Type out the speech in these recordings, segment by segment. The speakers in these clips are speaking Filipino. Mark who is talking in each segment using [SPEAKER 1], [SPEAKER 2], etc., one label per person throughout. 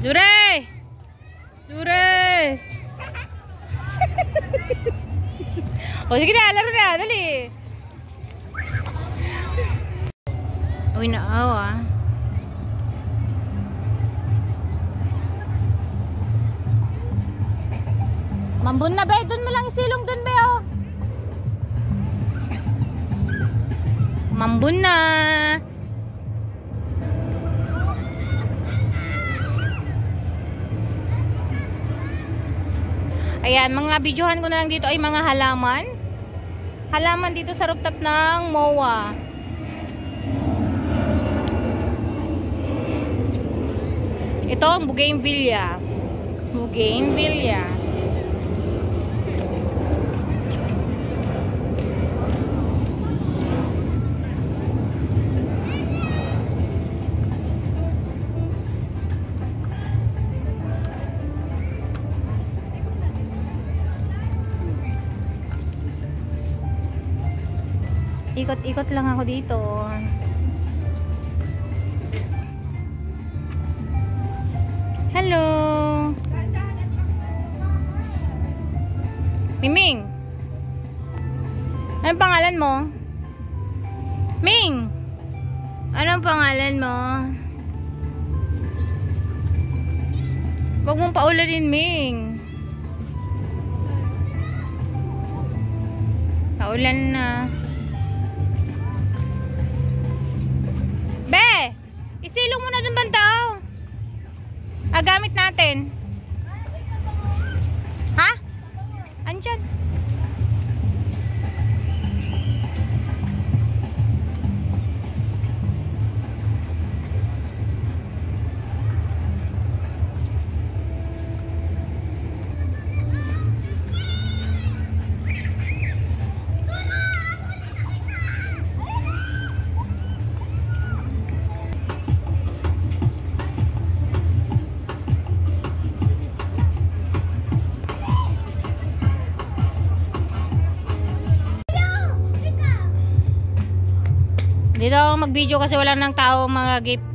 [SPEAKER 1] Jure! Jure! O sige na, laro na, dali. Uy, naaw ah. Mambun na be, dun mo lang isilong dun be oh. Mambun na. Ayan, mga videohan ko na lang dito ay mga halaman. Halaman dito sa rooftop ng MOA. Ito ang bougainvillea. Bougainvillea. Ikot-ikot lang ako dito. Hello. Miming. Anong pangalan mo? Ming. Anong pangalan mo? Huwag mong paulanin, Ming. Paulan na. Be! Isilong mo na dun banta. Gamit natin. Ha? Andyan. Dito ako mag-video kasi wala nang tao mga gift.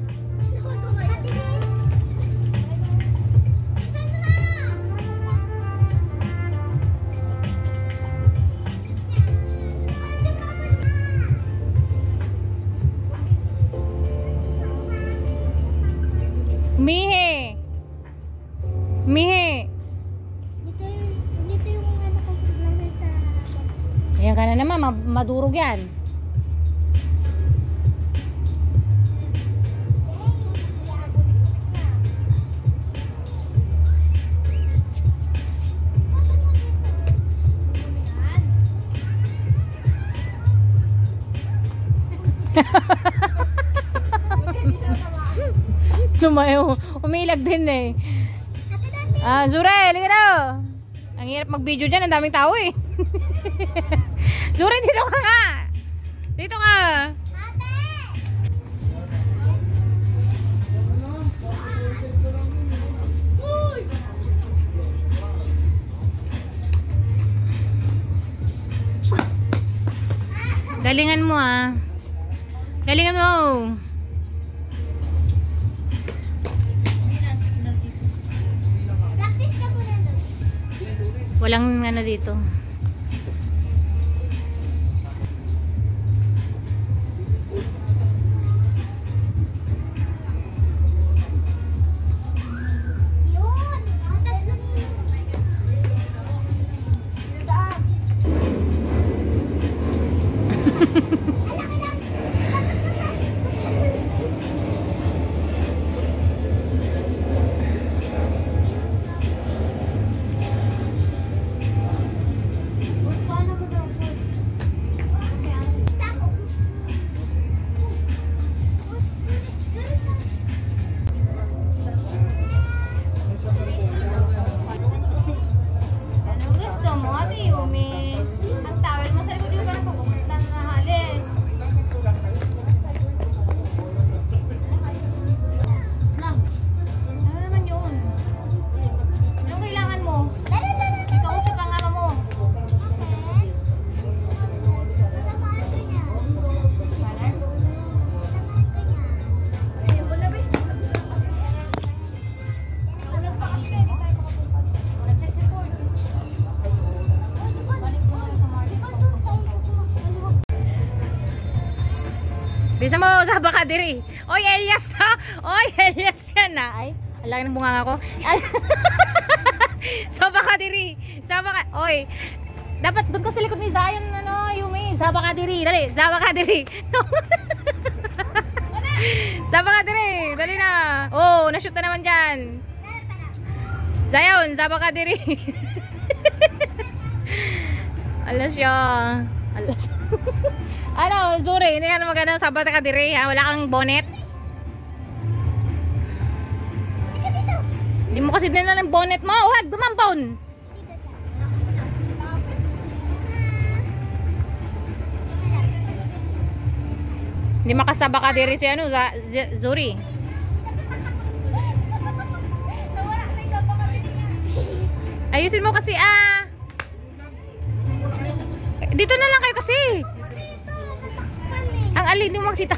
[SPEAKER 1] Mihe. Mihe.
[SPEAKER 2] Dito yung ano ko nasa sa...
[SPEAKER 1] Ayan ka na naman, madurog yan. Lumayo, umilag din eh. Zure, halika na. Ang hirap mag-video dyan, ang daming tao eh. Zure, dito ka nga. Dito ka. Galingan mo ah. Galingan mo. Walang ano dito. Bisa mo, saba ka diri. Oy, Elias ha? Oy, Elias yan na. Ay, alaki ng bunganga ko. Saba ka diri. Saba ka. Oy, dapat doon ka sa likod ni Zion, ano, Yumi. Saba ka diri. Dali, saba ka diri. Saba ka diri. Dali na. Oh, na-shoot na naman dyan. Zion, saba ka diri. Alas siya. Alas. Ano, Zuri, hindi ka na magano, saba ka diri ha. Wala kang bonnet. Hindi mo kasi dinala ng bonnet mo. Huwag, dumampon. Hindi makasaba ka diri si ano, Zuri. Ayusin mo kasi dito na lang kayo kasi. Ang alin, hindi mo makita.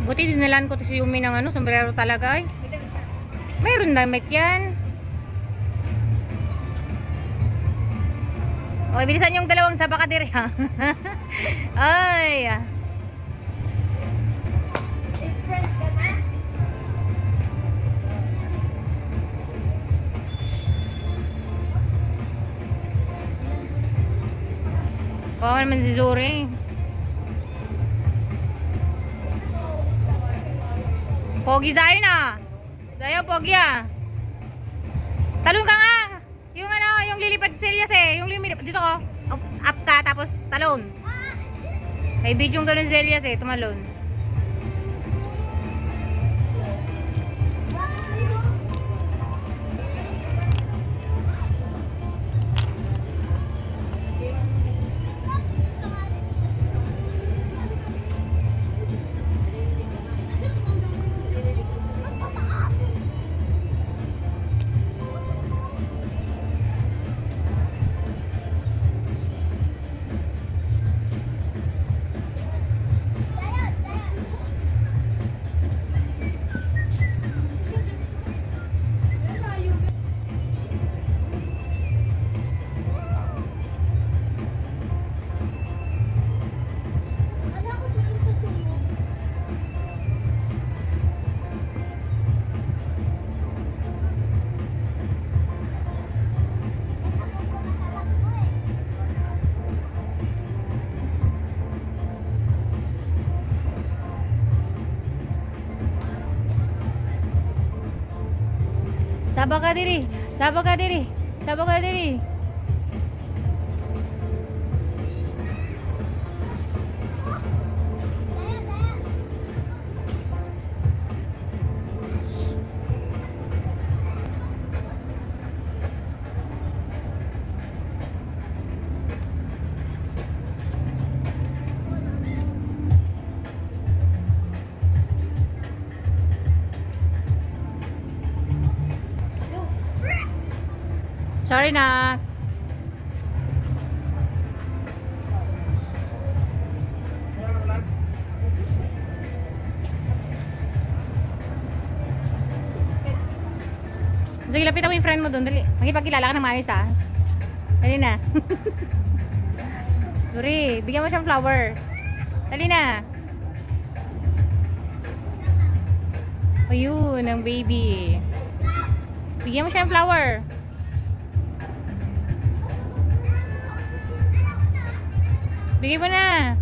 [SPEAKER 1] Buti dinalan ko to si Yumi ng ano, sombrero talaga ay. Mayroon damit yan. Okay, bilisan yung dalawang saba ka diri ha. Ay. Oo naman si Zuri. Pogi sa'yo na. Sa'yo, pogi Talon ka nga. Yung ano, yung lilipad serious Yung lilipad dito ko. Up ka, tapos talon. May video yung ganun serious tumalon. Saba ka diri. Saba ka diri. Saba ka diri. Sorry na. Sige, lapit ako yung friend mo doon. Dali. Magipagkilala ka ng maayos Dali na. Sorry, bigyan mo siyang flower. Dali na. Ayun, ang baby. Bigyan mo siyang flower. Bigay mo na.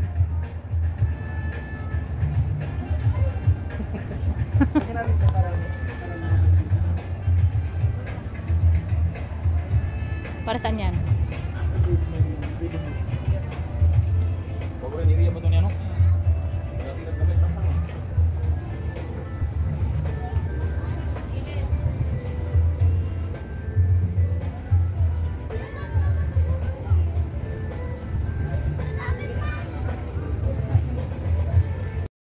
[SPEAKER 1] Para saan yan?